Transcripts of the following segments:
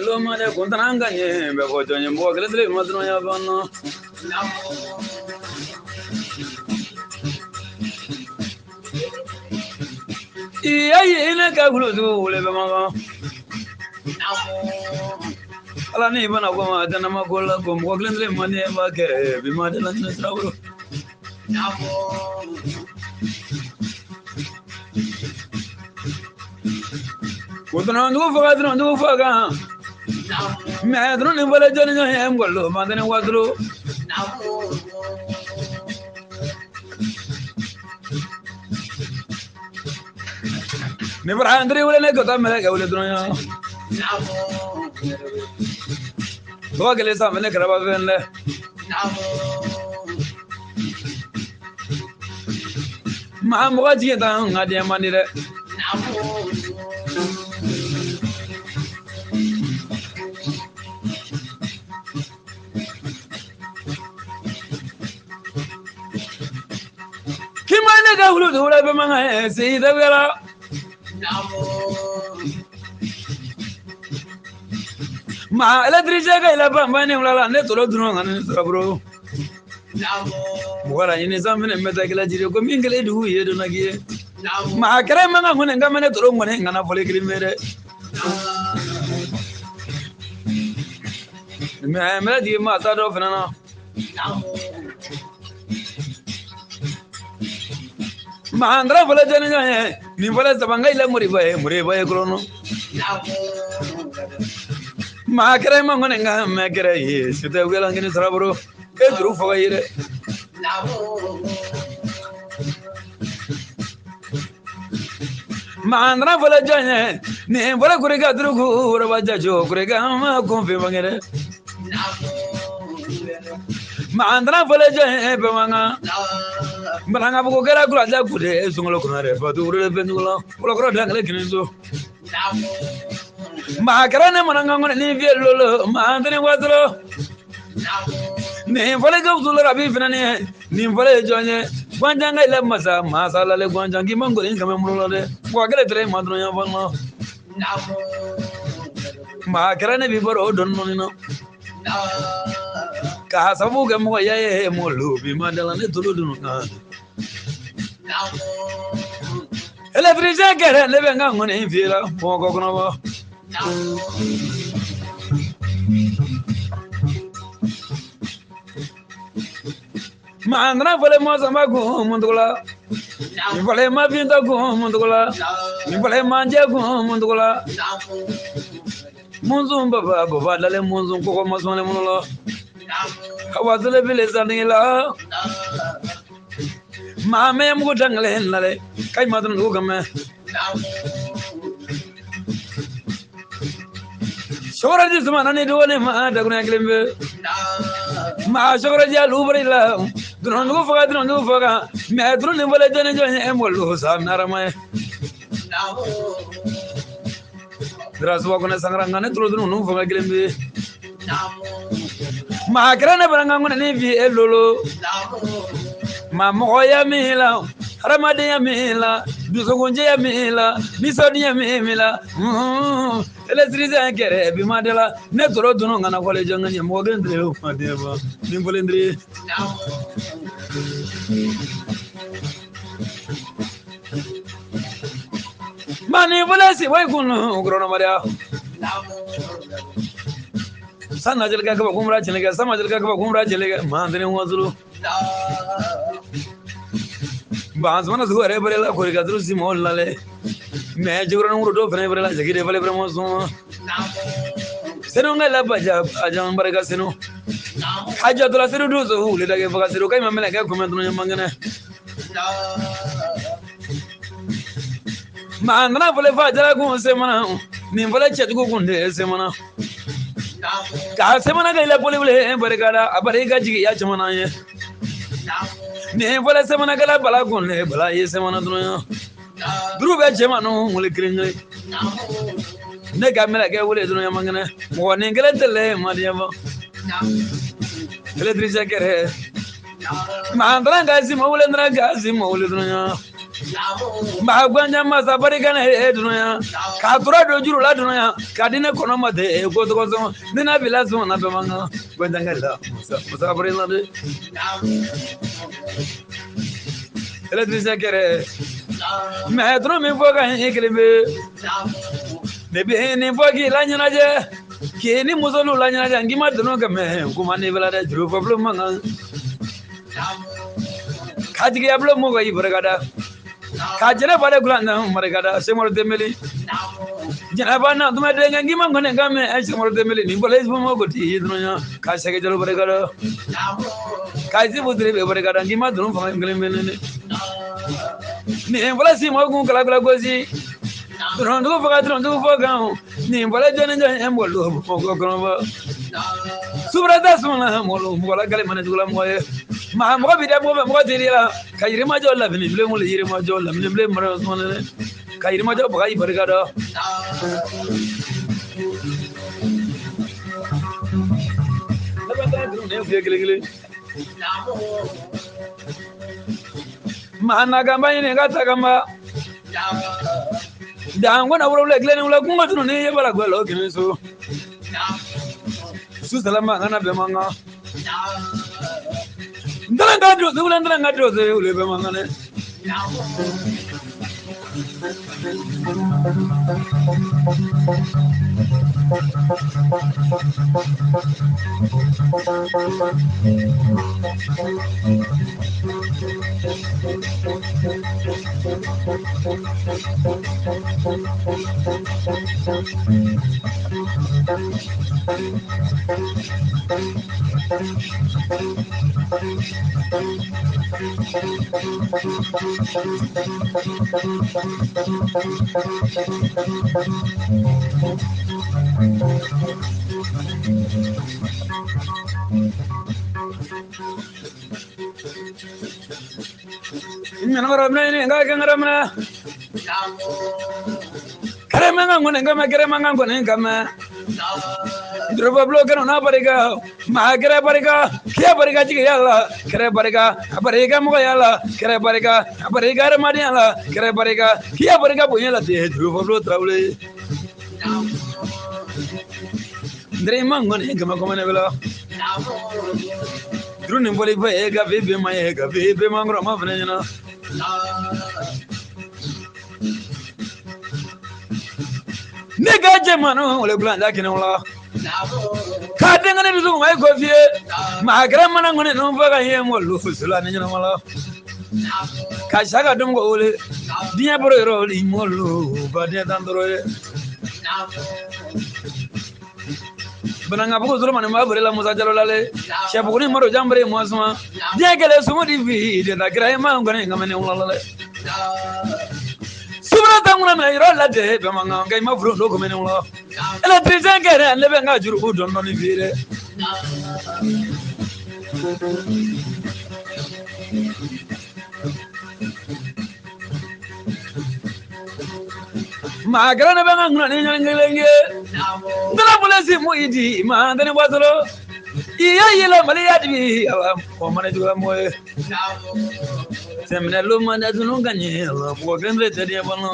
Lo mane kuntananga nye be ko tonye mo gele madno ya banno iya ina ka gulu du le be ma ala ni bana ko ma dana ma ko la ko mo gele mane ba ke bi ma de lan trawo Kudron du faga me dron ni bala jani jani em gollo mandane wadro me brandri wala ne ko tamela ga wala dron ya do gele sa mene karaba venle ma mo ga ji ta ngade manire Kimane ga hulu dole be manga si da wala ma electrice ga ila bambane wala ne tolo duno ngane bro wala ni zamene meta gila jiri ko mingale du yedo nagiye ma kare manga ngone ngamane tolo ngone ngana fole kilimere me di ma ta do fena Mahandra fala jani jani ni fala sabanga ila muri bae krono ma kare mangone nga me kare ye sute wela ngini sarabro e duru foga yire Mahandra fala jani ni fala kurega duru ku rabaja jo kurega ma konfe bangere Mahandra fala jani be manga Baranga buko kera kula ja kude sungolo kunare fatu ure bendulo kula kura dangle kinzo ma karane mananga ngone ni vielolo ma andene wadro ne fole ga uzulo rabi finane ni fole jonye gwanjanga ile masa la le gwanjangi mangole ngame mulo de kwa gele tre madro ya vanno ma karane bi boro donno no ka sabu ga mo yaye mo lubi mandala ne tuludunu ka ele frije kere le benga ngone infira mo ko kono bo ma andra fole mo sama go mundula ni fole ma binda go mundula ni fole manje go mundula munzum baba dale munzum ko mo sone munulo Kawazule bile zanila Mame mgu tangle nale Kai madran uga me Shokra ji sumana ni duwane ma daguna glimbe Ma shokra ji alubri la Dunon du faga Me drun ni wale jane jane emwolu sam naramae Drasu wakone sangrangane drun faga glimbe Ma grana baranga ngone ni vi elolo ma moya mila ramade ya mila dusogonje ya mila misodi ya mila eletrize kere bi madela ne toro duno ngana kole jonga ni mo gendre o madeba ni bolendri mani bolasi way kunu grono maria sana jelga ka kumra chelega sama jelga ka kumra chelega mandene wazulu baas mana sugare barela koriga dru simol lale me jugran urudo fene barela jagire vale promotion seno ngala baja ajam barega seno haja dula sero dozo ule dage baga sero kai mamela ga komendo nyamangana mandana vale fajara ko semana ni vale chetugo kunde semana ka semana ga ila pole barega da abarega jigi ya chamana ye ne vola semana kala bala gonne bala ye semana dunya drube jema no mule kringle ne gamela ke wole dunya mangane mo ne ngale tele madiyama electrice kere ma andra gazi mo wole ndra gazi mo wole dunya ma gwanja ma sabari kana dunya ka tura do juru la dunya ka dine kono mate go to go nina bilazo na be manga gwanja ngala sabari la de electrice kere me dro me foga ekelebe ne be ne fogi la nyana je ke ni muzolu la nyana je ngima duno ka me kuma ne bela de juru problem manga kaji ya blo mo ga ibragada kajere bare gulanda marigada semor demeli jana bana duma de ngi ma ngone ngame ay semor demeli ni boles mo goti dunya ka sege jalo bare gada kaji budre be bare gada ngi ma dunu fa ngale menene ni boles mo gun kala kala gozi rondo fa rondo fa ga ni boles jone jone embolo mo go ba subra dasuna mo lo mo la gale mane dugula moye ma mo bi de mo diri la kayiri ma jolla bini ble mo le yiri ma jolla bini ble mara sonne kayiri ma jo bagai barga do la bata dru ne fi gele ma na gamba ni ga ta gamba dango na wuro le gele ne la kuma tunu ne yebala gwelo kini so su salama ngana be manga ndala ngadro zula ndala ngadro ze ulebe mangane Ngaramna ini ngaramna karemanga ngone ngama karemanga ngone ngama droba bloga na parega ma kare parega ke parega ji yalla kare parega parega mo yalla kare parega parega re mari yalla kare parega ke parega bo yalla te droba blo traule drema ngone ngama ko mane bela drone mboli ba ega bebe ma ega bebe mangro ma fnena nega jemano ole blanda kinola ka dengane bizu mai gofie ma grama na ngone no vaga ye molu fusula ni no mala ka shaga dum go ole dinya boro ro li molu ba de dandoro bananga bugo zulma ne ma bore la musa jalo lale shebu ni maro jambre mo asma dinya gele sumu di vi de na gra ma ngone ngamene ulale subra tanguna me ro la de be manga ngai ma furo ko mene ulo ela trizangere le be nga juru udon no ni vire ma grana be nga nguna ni ngelenge ndala bulesi mu idi ma ndani wasolo iya yela mali yadbi ko mane jula moye semne lo mane dunu ganye mo gendre tedi bono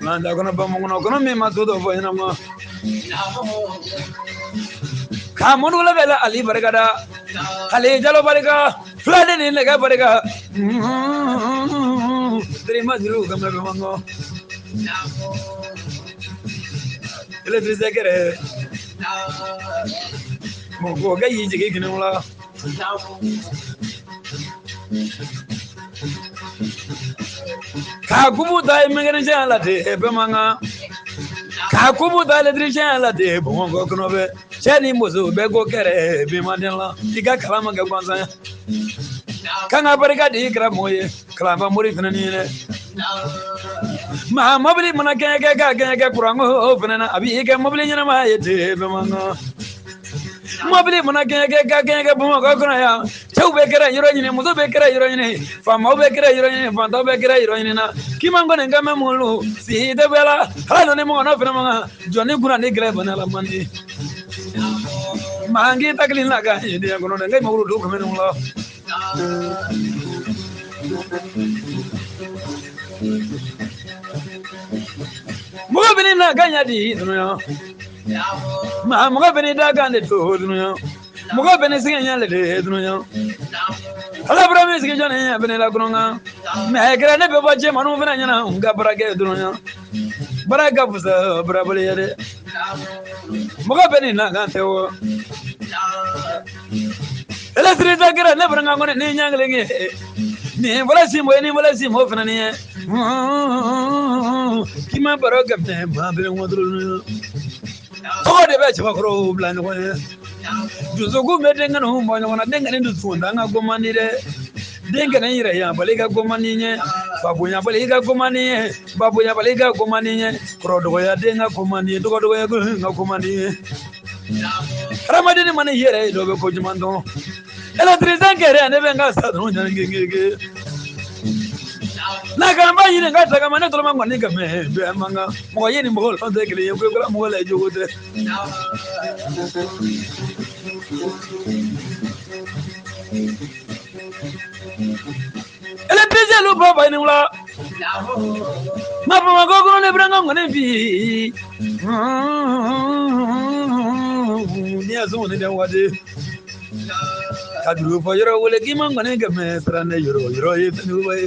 nanda kono bamungo kono me masudo fo ina ma ka monu la bela ali bargada ale jalo barga flade ni lega barga terima juru kamna bamungo ele dizegere mo go ga yiji ke kinola ka kubu dai mengene jala de be manga ka kubu dai le drisha la de bongo kono be cheni mozo be go kere be madela diga kalama ga kwanza kanga barika di kra moye kalama muri fenani ne ma mabli mana ke kurango fenana abi ke mabli nyana ma yete be manga mobili mana genge buma ko kono ya chew be kera yoro nyine muzo be kera yoro nyine fama be kera yoro nyine fanta be kera yoro nyine na kimango ne ngame mulu si de bela halo ne mo na fena ma joni guna ne gre bana la mandi mangi taklin la ga yedi ngono ne ngai mawlu do ko men mulo mugo bini na ganya di dunya ma mugo bini da gande to dunya mugo bini siganya le de dunya ala bra mi siganya ne bini la grunga me gra ne be baje manu bina nyana nga brage dunya braga buza brabale yade mugo bini na gante wo ele trita gra ne branga ngone ni nyangle nge ni wala simo fana ni kima baroga me ma be ngodru to de be chwa kro blan ko juzo me denga no mo na denga ni dufunda nga gomani de denga na ira ya baliga gomani nye babunya baliga gomani babunya baliga gomani nye kro do ya denga gomani do ya nga gomani ramadini mane yere do be ko jumando ela trizan kere ne be nga sa no nyangenge na gamba yini ngata kama ne toloma ngani game be manga mo yini mo lo de kele ko ko mo la jogo de ele pese lo baba ni wala ma pa go go ne branga ngani bi ni azu ne de wade kadru fo yoro wole ki man ngane game trane yoro yetnu way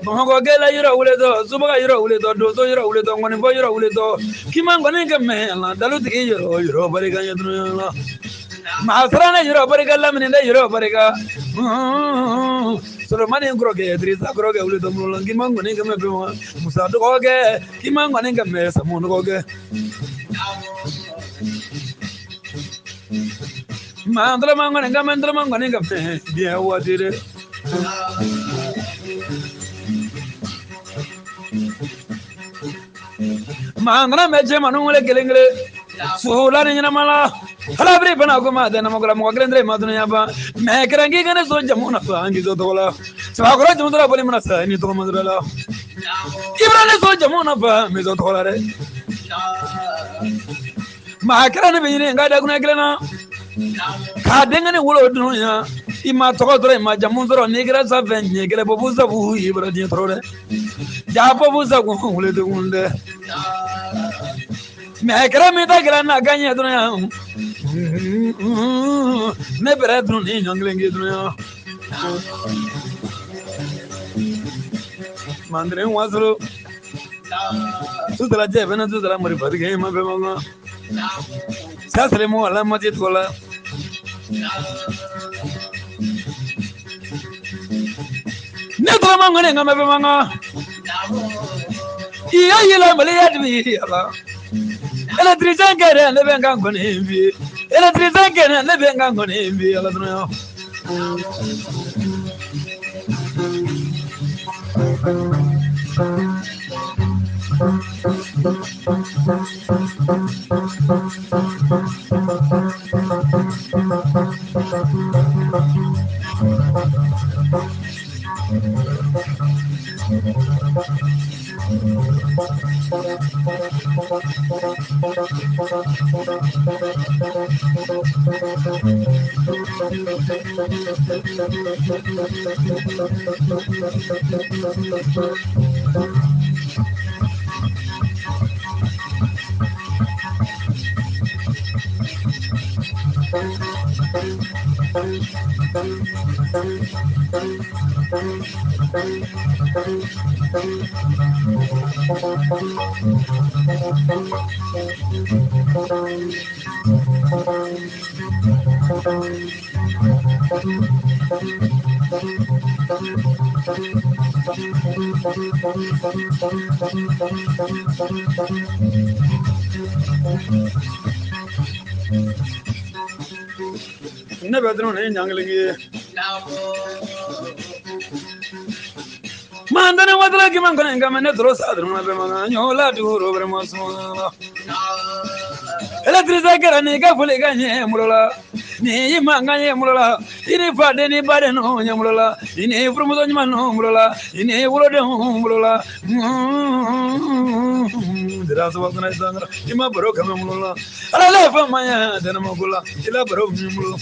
mo gela yoro wole do suba yoro wole do do yoro wole do ngone fo yoro wole do ki man ngane game la dalu ti yoro bari ga yetnu la ma trane yoro bari ga la mine yoro bari ga solo mane groge drisa groge wole do mo ki man ngane game be musa do goge ki man ngane game sa mo goge mandra mangane ngam dia wadire mandra meje manungule gelengre sola ni na mala hala bre bana ko ma dana mo grendre ma dunya ba me krangi gane so jamuna fa angi zo dola sa gora jamudra boli mana sa ni to mandra la ibrane so jamuna fa me zo dola re ma krane be ni ngada kuna glena ka dengane wulo dunya ima to dore ma jamunzoro nigra sa venye gele bobuza bu ibra di trore ja bobuza ko wule de gunde me kra me ta gra na ganya dunya ne bere dunya nyanglenge dunya mandre wazro sudra je bena sudra mari badge ma be manga sasre mo ala majid kola ne to mangane ngame be manga iya yela male yadmi ala ela trizan kere ne be ngangone bi ela trizan kere ne be ngangone bi ala dunya ne bedro ne nyanglegi mandane wadra ki mangane ngame ne dro sadru na be manga nyola duro bre mosmo Electric garani ka fole ganye mulola ni imanganye mulola ini fade ni bade no nyamulola ini furumuzo nyima no mulola ini wulode mulola dira so wakana sangara ima baro kama mulola ala la fa maya dana mulola ila baro mulola